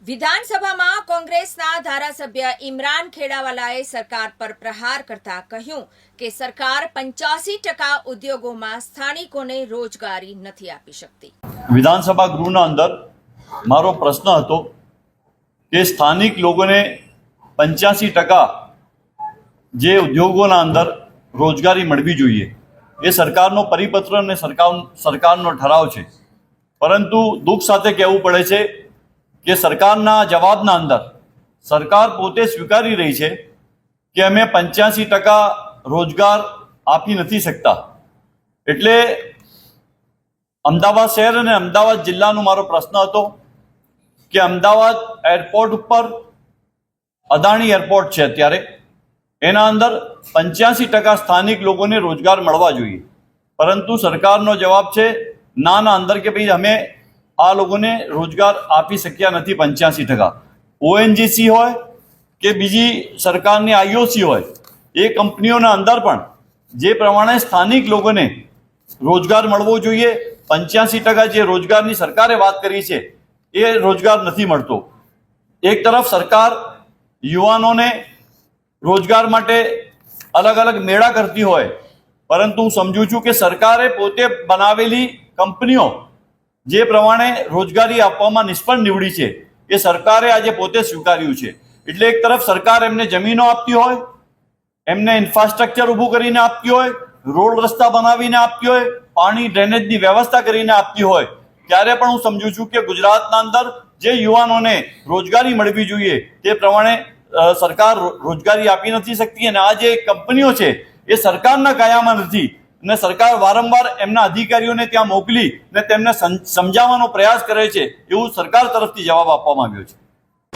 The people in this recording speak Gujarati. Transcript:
વિધાનસભામાં કોંગ્રેસના ધારાસભ્ય ઇમરાન ખેડાવાલાએ સરકાર પર પ્રહાર કરતા કહ્યું કે સરકાર 85% ઉદ્યોગોમાં સ્થાનિકોને રોજગારી નથી આપી શકતી। વિધાનસભા ગૃહના અંદર મારો પ્રશ્ન હતો કે સ્થાનિક લોકોને 85% જે ઉદ્યોગોના અંદર રોજગારી મળવી જોઈએ એ સરકારનો પરિપત્ર અને સરકારનો ઠરાવ છે, પરંતુ દુઃખ સાથે કહેવું પડે છે કે સરકારના જવાબના અંદર સરકાર પોતે સ્વીકારી રહી છે કે અમે 85% રોજગાર આપી નથી શકતા। એટલે અમદાવાદ શહેર અને અમદાવાદ જિલ્લાનો મારો પ્રશ્ન હતો કે અમદાવાદ એરપોર્ટ ઉપર અદાણી એરપોર્ટ છે, અત્યારે એના અંદર 85% સ્થાનિક લોકોને રોજગાર મળવા જોઈએ, પરંતુ સરકારનો જવાબ છે ના અંદર કે ભાઈ અમે આ લોકોને રોજગાર આપી શક્યા નથી 85%। ઓએનજીસી હોય કે બીજી સરકારની આઈઓસી હોય, એ કંપનીઓના અંદર પણ જે પ્રમાણે સ્થાનિક લોકોને રોજગાર મળવો જોઈએ 85% જે રોજગારની સરકારે વાત કરી છે એ રોજગાર નથી મળતો। એક તરફ સરકાર યુવાનોને રોજગાર માટે અલગ અલગ મેળા કરતી હોય, પરંતુ હું સમજુ છું કે સરકારે પોતે બનાવેલી કંપનીઓ જે પ્રમાણે રોજગારી આપવામાં નિષ્ફળ નીવડી છે એ સરકારે આજે પોતે સ્વીકાર્યું છે। એટલે એક તરફ સરકાર એમને જમીનો આપતી હોય, એમને ઇન્ફ્રાસ્ટ્રક્ચર ઊભું કરીને આપતી હોય, રોડ રસ્તા બનાવીને આપતી હોય, પાણી ડ્રેનેજની વ્યવસ્થા કરીને આપતી હોય, ત્યારે પણ હું સમજુ છું કે ગુજરાતના અંદર જે યુવાનોને રોજગારી મળવી જોઈએ તે પ્રમાણે સરકાર રોજગારી આપી નથી શકતી। અને આ જે કંપનીઓ છે એ સરકારના કાયામાં નથી અને સરકાર વારંવાર એમના અધિકારીઓને ત્યાં મોકલી ને તેમને સમજાવવાનો પ્રયાસ કરે છે, એવું સરકાર તરફથી જવાબ આપવામાં આવ્યો છે।